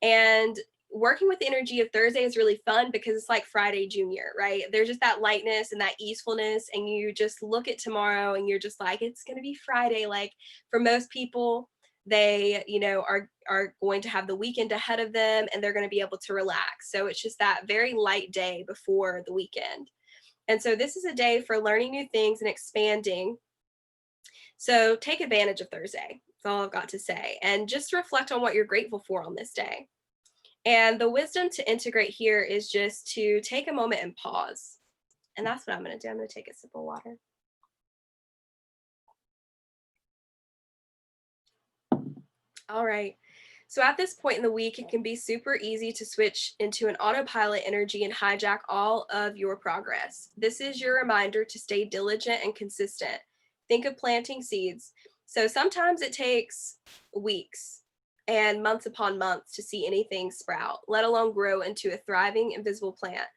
And working with the energy of Thursday is really fun because it's like Friday Junior, right? There's just that lightness and that easefulness. And you just look at tomorrow and you're just like, it's going to be Friday. Like for most people, they are going to have the weekend ahead of them and they're going to be able to relax. So it's just that very light day before the weekend. And so this is a day for learning new things and expanding. So take advantage of Thursday. That's all I've got to say. And just reflect on what you're grateful for on this day. And the wisdom to integrate here is just to take a moment and pause. And that's what I'm going to do. I'm going to take a sip of water. All right. So at this point in the week, it can be super easy to switch into an autopilot energy and hijack all of your progress. This is your reminder to stay diligent and consistent. Think of planting seeds. So sometimes it takes weeks and months upon months to see anything sprout, let alone grow into a thriving, invisible plant.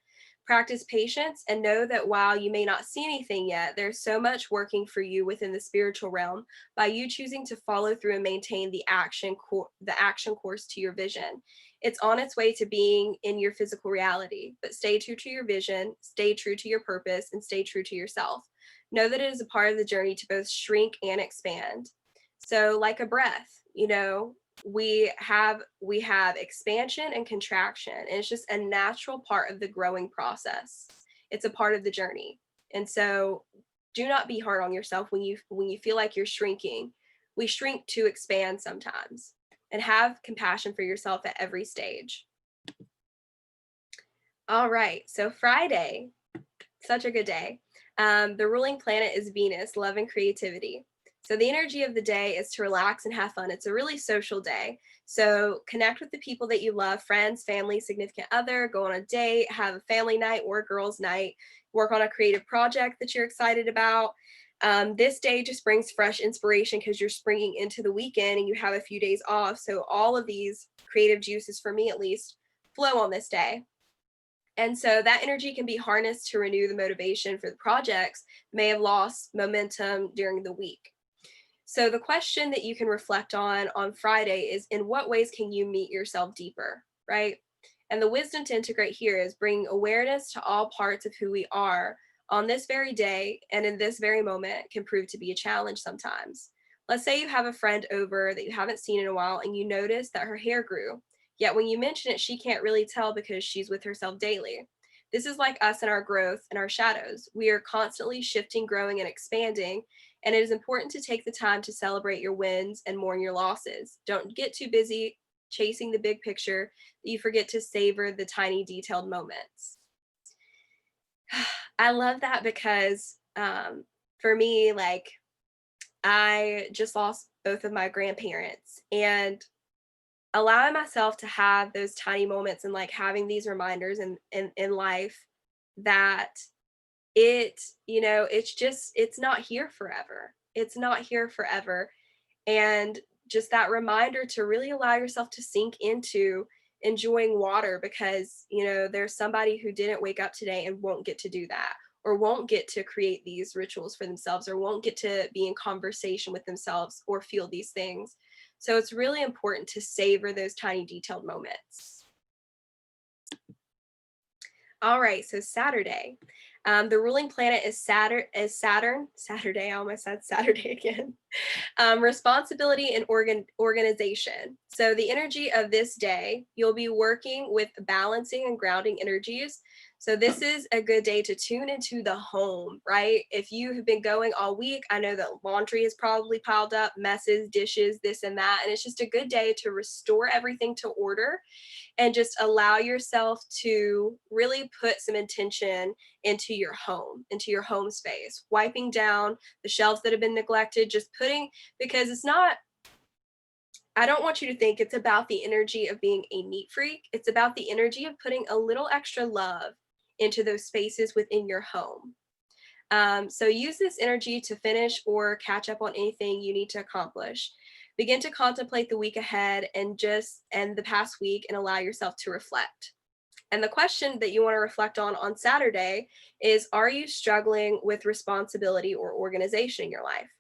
Practice patience and know that while you may not see anything yet, there's so much working for you within the spiritual realm by you choosing to follow through and maintain the action course to your vision. It's on its way to being in your physical reality, but stay true to your vision, stay true to your purpose, and stay true to yourself. Know that it is a part of the journey to both shrink and expand. So, like a breath, we have expansion and contraction, and it's just a natural part of the growing process. It's a part of the journey. And so do not be hard on yourself when you feel like you're shrinking. We shrink to expand sometimes, and have compassion for yourself at every stage. All right, so Friday, such a good day. The ruling planet is Venus, love and creativity. So the energy of the day is to relax and have fun. It's a really social day. So connect with the people that you love, friends, family, significant other, go on a date, have a family night or a girls' night, work on a creative project that you're excited about. This day just brings fresh inspiration because you're springing into the weekend and you have a few days off. So all of these creative juices, for me at least, flow on this day. And so that energy can be harnessed to renew the motivation for the projects may have lost momentum during the week. So the question that you can reflect on Friday is, in what ways can you meet yourself deeper, right? And the wisdom to integrate here is bringing awareness to all parts of who we are on this very day and in this very moment can prove to be a challenge sometimes. Let's say you have a friend over that you haven't seen in a while and you notice that her hair grew. Yet when you mention it, she can't really tell because she's with herself daily. This is like us and our growth and our shadows. We are constantly shifting, growing, and expanding, and it is important to take the time to celebrate your wins and mourn your losses. Don't get too busy chasing the big picture that you forget to savor the tiny detailed moments. I love that because for me, like, I just lost both of my grandparents, and allowing myself to have those tiny moments and like having these reminders in life that it's not here forever. It's not here forever. And just that reminder to really allow yourself to sink into enjoying water because, there's somebody who didn't wake up today and won't get to do that, or won't get to create these rituals for themselves, or won't get to be in conversation with themselves or feel these things. So it's really important to savor those tiny detailed moments. All right, so Saturday. The ruling planet is Saturn. Saturday, I almost said Saturday again. Responsibility and organization. So the energy of this day, you'll be working with balancing and grounding energies. So this is a good day to tune into the home, right? If you have been going all week, I know that laundry is probably piled up, messes, dishes, this and that, and it's just a good day to restore everything to order and just allow yourself to really put some intention into your home space, wiping down the shelves that have been neglected, just putting, because it's not, I don't want you to think it's about the energy of being a neat freak. It's about the energy of putting a little extra love into those spaces within your home. So use this energy to finish or catch up on anything you need to accomplish. Begin to contemplate the week ahead and the past week and allow yourself to reflect. And the question that you want to reflect on Saturday is, are you struggling with responsibility or organization in your life?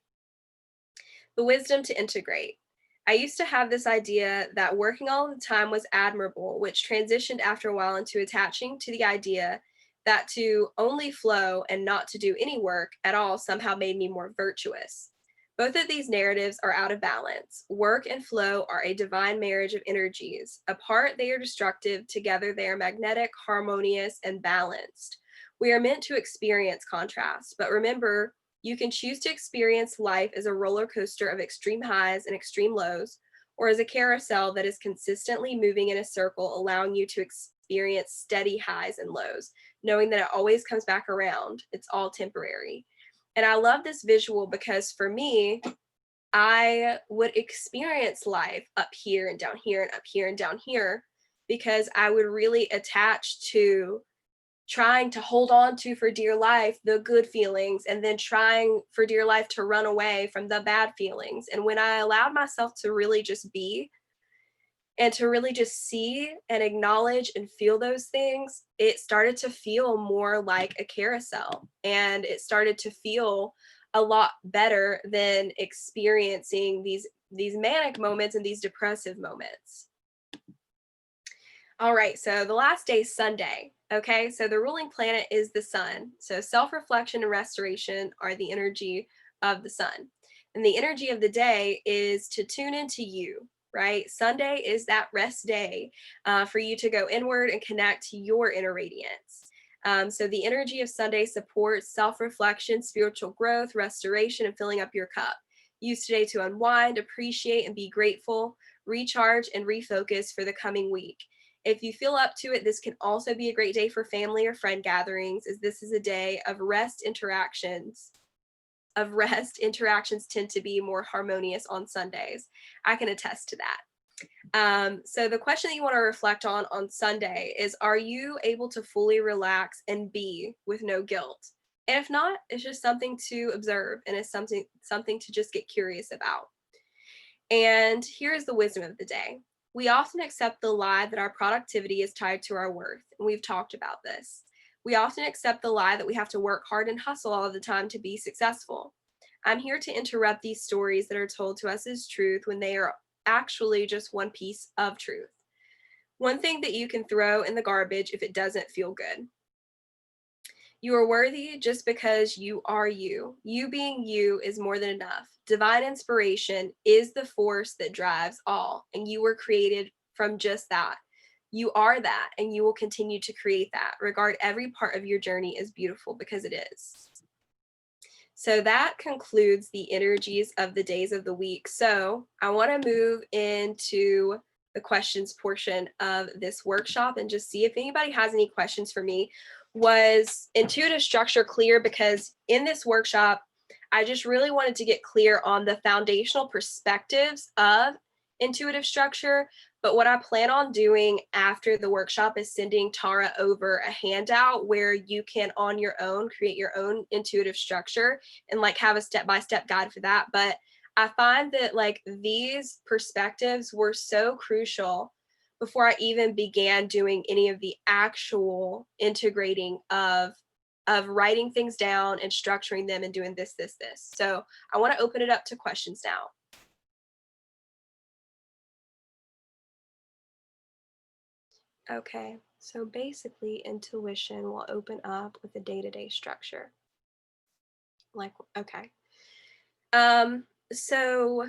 The wisdom to integrate. I used to have this idea that working all the time was admirable, which transitioned after a while into attaching to the idea that to only flow and not to do any work at all somehow made me more virtuous. Both of these narratives are out of balance. Work and flow are a divine marriage of energies. Apart, they are destructive. Together, they are magnetic, harmonious, and balanced. We are meant to experience contrast, but remember, you can choose to experience life as a roller coaster of extreme highs and extreme lows, or as a carousel that is consistently moving in a circle, allowing you to experience steady highs and lows, knowing that it always comes back around. It's all temporary. And I love this visual because for me, I would experience life up here and down here and up here and down here because I would really attach to trying to hold on to for dear life the good feelings and then trying for dear life to run away from the bad feelings. And when I allowed myself to really just be, And to really just see and acknowledge and feel those things, it started to feel more like a carousel. And it started to feel a lot better than experiencing these manic moments and these depressive moments. All right, so the last day is Sunday. Okay, so the ruling planet is the sun. So self reflection and restoration are the energy of the sun. And the energy of the day is to tune into you, right? Sunday is that rest day for you to go inward and connect to your inner radiance. So the energy of Sunday supports self reflection, spiritual growth, restoration, and filling up your cup. Use today to unwind, appreciate, and be grateful, recharge, and refocus for the coming week. If you feel up to it, this can also be a great day for family or friend gatherings, as this is a day of rest interactions. Of rest, interactions tend to be more harmonious on Sundays. I can attest to that. So the question that you want to reflect on Sunday is: are you able to fully relax and be with no guilt? And if not, it's just something to observe, and it's something to just get curious about. And here's the wisdom of the day. We often accept the lie that our productivity is tied to our worth. And we've talked about this. We often accept the lie that we have to work hard and hustle all the time to be successful. I'm here to interrupt these stories that are told to us as truth when they are actually just one piece of truth. One thing that you can throw in the garbage if it doesn't feel good. You are worthy just because you are you. You being you is more than enough. Divine inspiration is the force that drives all, and you were created from just that. You are that, and you will continue to create that. Regard every part of your journey as beautiful because it is. So that concludes the energies of the days of the week. So I want to move into the questions portion of this workshop and just see if anybody has any questions for me. Was intuitive structure clear? Because in this workshop, I just really wanted to get clear on the foundational perspectives of intuitive structure. But what I plan on doing after the workshop is sending Tara over a handout where you can, on your own, create your own intuitive structure and like have a step-by-step guide for that. But I find that like these perspectives were so crucial before I even began doing any of the actual integrating of writing things down and structuring them and doing this. So I want to open it up to questions now. Okay, so basically intuition will open up with a day-to-day structure. Like, okay. So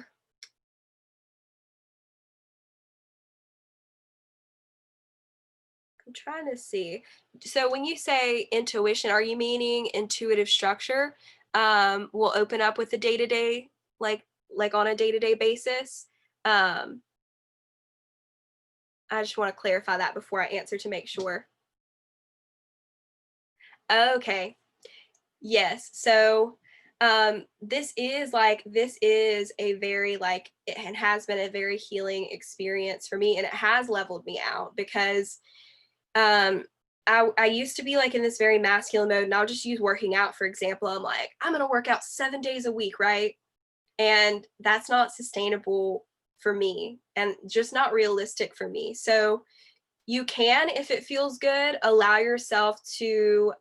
I'm trying to see. So when you say intuition, are you meaning intuitive structure will open up with a day-to-day, like on a day-to-day basis? Um, I just want to clarify that before I answer to make sure. Okay. Yes. So this is a very like it has been a very healing experience for me, and it has leveled me out because um I used to be like in this very masculine mode, and I'll just use working out for example. I'm like, I'm gonna work out 7 days a week, right? And that's not sustainable for me and just not realistic for me. So you can, if it feels good, allow yourself to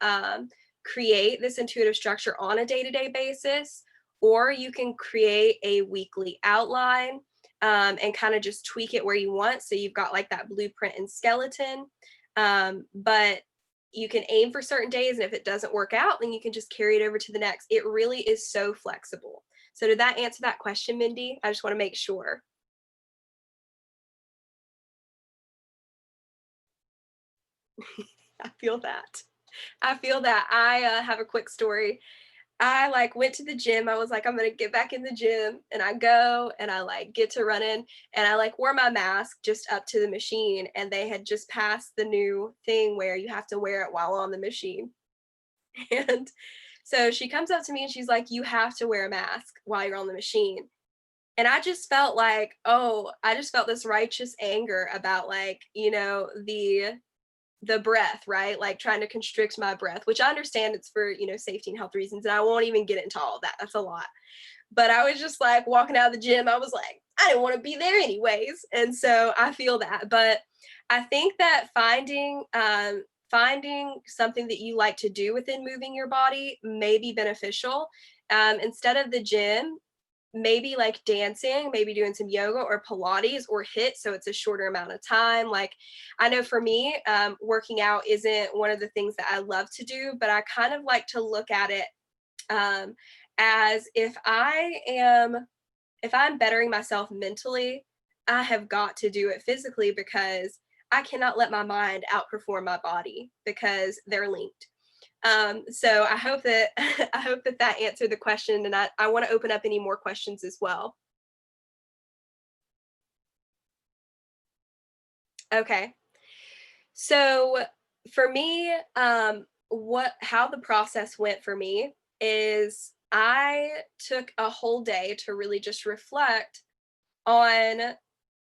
create this intuitive structure on a day-to-day basis, or you can create a weekly outline and kind of just tweak it where you want, so you've got like that blueprint and skeleton. But you can aim for certain days, and if it doesn't work out, then you can just carry it over to the next. It really is so flexible. So did that answer that question, Mindy? I just want to make sure. I feel that. I feel that. I have a quick story. I like went to the gym. I was like, I'm gonna get back in the gym, and I go and I like get to running, and I like wore my mask just up to the machine, and they had just passed the new thing where you have to wear it while on the machine. And so she comes up to me and she's like, you have to wear a mask while you're on the machine. And I just felt like, oh, I just felt this righteous anger about like, the breath, right? Like trying to constrict my breath, which I understand it's for, safety and health reasons. And I won't even get into all of that. That's a lot. But I was just like walking out of the gym. I was like, I didn't want to be there anyways. And so I feel that. But I think that finding something that you like to do within moving your body may be beneficial. Instead of the gym, maybe like dancing, maybe doing some yoga or Pilates or HIIT, so it's a shorter amount of time. Like I know for me, working out isn't one of the things that I love to do, but I kind of like to look at it um, as if I'm bettering myself mentally, I have got to do it physically because I cannot let my mind outperform my body because they're linked. So I hope that I hope that that answered the question, and I want to open up any more questions as well. Okay, so for me, what how the process went for me is I took a whole day to really just reflect on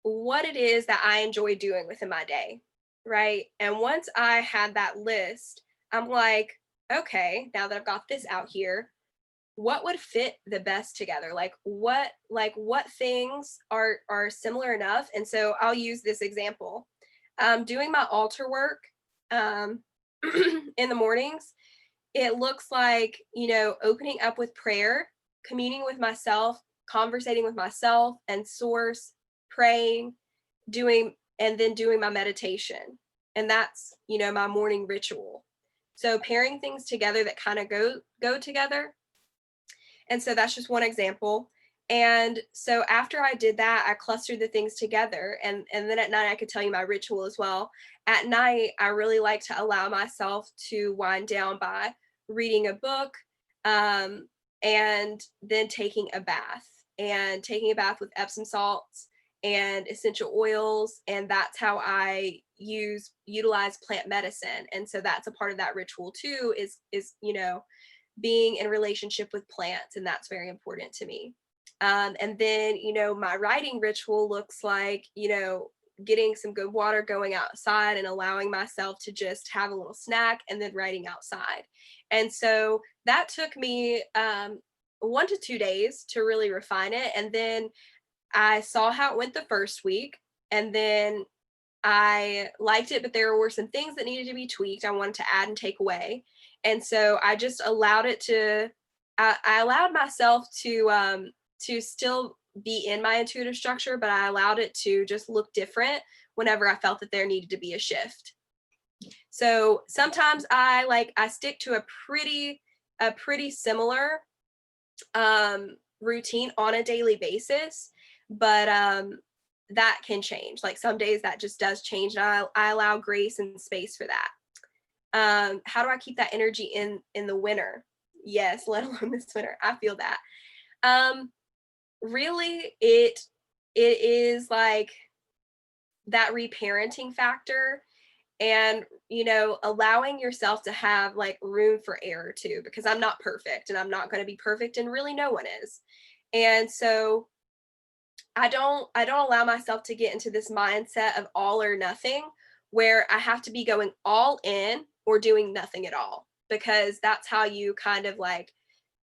what it is that I enjoy doing within my day, right? And once I had that list, I'm like, okay, now that I've got this out here, what would fit the best together? Like what things are similar enough? And so I'll use this example. Doing my altar work um, in the mornings, it looks like, opening up with prayer, communing with myself, conversating with myself and source, praying, and then doing my meditation. And that's, my morning ritual. So pairing things together that kind of go together. And so that's just one example. And so after I did that, I clustered the things together. And then at night I could tell you my ritual as well. At night, I really like to allow myself to wind down by reading a book, um, and then taking a bath with Epsom salts and essential oils. And that's how I utilize plant medicine. And so that's a part of that ritual too, is being in relationship with plants, and that's very important to me. And then, my writing ritual looks like, getting some good water, going outside, and allowing myself to just have a little snack, and then writing outside. And so that took me 1 to 2 days to really refine it. And then I saw how it went the first week. And then I liked it, but there were some things that needed to be tweaked. I wanted to add and take away. And so I just allowed it to, I allowed myself to still be in my intuitive structure, but I allowed it to just look different whenever I felt that there needed to be a shift. So sometimes I stick to a pretty similar routine on a daily basis, but that can change. Like some days that just does change, and I allow grace and space for that. How do I keep that energy in the winter? Yes, let alone this winter. I feel that. Um, Really, it is like that reparenting factor, and allowing yourself to have like room for error too, because I'm not perfect and I'm not going to be perfect, and really no one is. And so I don't allow myself to get into this mindset of all or nothing, where I have to be going all in or doing nothing at all, because that's how you kind of like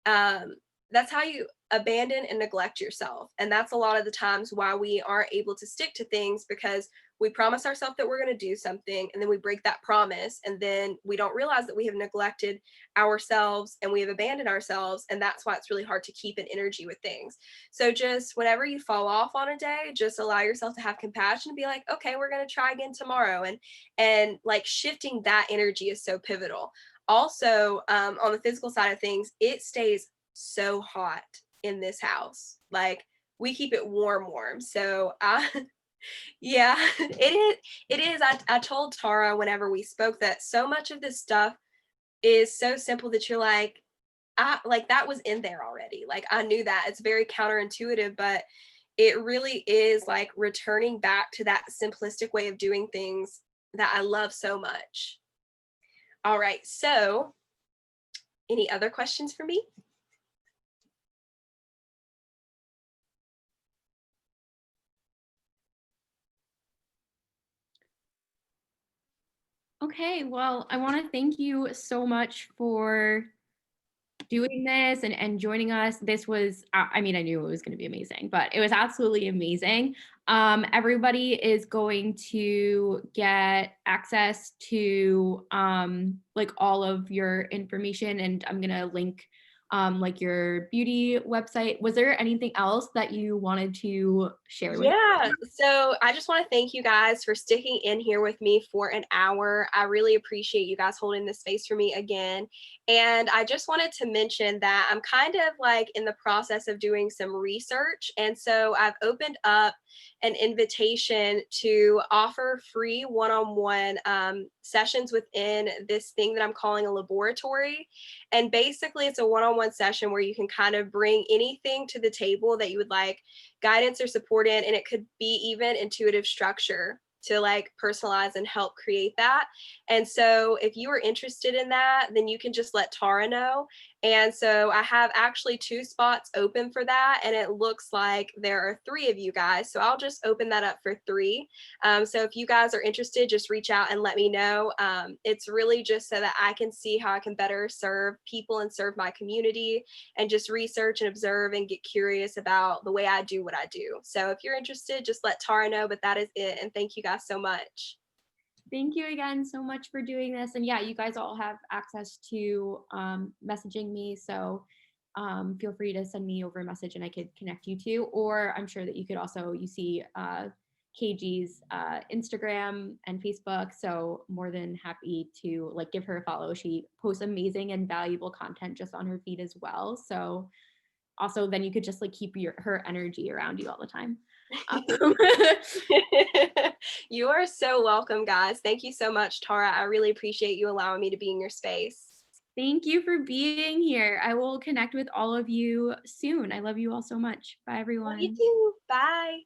um, that's how you abandon and neglect yourself. And that's a lot of the times why we aren't able to stick to things, because we promise ourselves that we're going to do something, and then we break that promise, and then we don't realize that we have neglected ourselves and we have abandoned ourselves. And that's why it's really hard to keep an energy with things. So just whenever you fall off on a day, just allow yourself to have compassion and be like, okay, we're going to try again tomorrow. And like shifting that energy is so pivotal. Also, on the physical side of things, it stays so hot in this house. Like we keep it warm. So yeah, it is. I told Tara whenever we spoke that so much of this stuff is so simple that you're like, I like that was in there already. Like I knew that. It's very counterintuitive, but it really is like returning back to that simplistic way of doing things that I love so much. All right. So, any other questions for me? Okay, well, I want to thank you so much for doing this and joining us. This was, I mean, I knew it was going to be amazing, but it was absolutely amazing. Everybody is going to get access to like all of your information, and I'm going to link like your beauty website. Was there anything else that you wanted to share with? Yeah. So I just want to thank you guys for sticking in here with me for an hour. I really appreciate you guys holding this space for me again. And I just wanted to mention that I'm kind of like in the process of doing some research. And so I've opened up an invitation to offer free one on one sessions within this thing that I'm calling a laboratory. And basically, it's a one on one session where you can kind of bring anything to the table that you would like guidance or support in, and it could be even intuitive structure to like personalize and help create that. And so if you are interested in that, then you can just let Tara know. And so I have actually 2 spots open for that, and it looks like there are 3 of you guys, so I'll just open that up for 3. So if you guys are interested, just reach out and let me know. It's really just so that I can see how I can better serve people and serve my community, and just research and observe and get curious about the way I do what I do. So if you're interested, just let Tara know. But that is it. And thank you guys so much. Thank you again so much for doing this. And yeah, you guys all have access to messaging me. So feel free to send me over a message and I could connect you to. Or I'm sure that you could also, you see KG's Instagram and Facebook. So more than happy to like give her a follow. She posts amazing and valuable content just on her feed as well. So also then you could just like keep her energy around you all the time. Um, You are so welcome, guys. Thank you so much, Tara. I really appreciate you allowing me to be in your space. Thank you for being here. I will connect with all of you soon. I love you all so much. Bye, Love you everyone. too. Bye.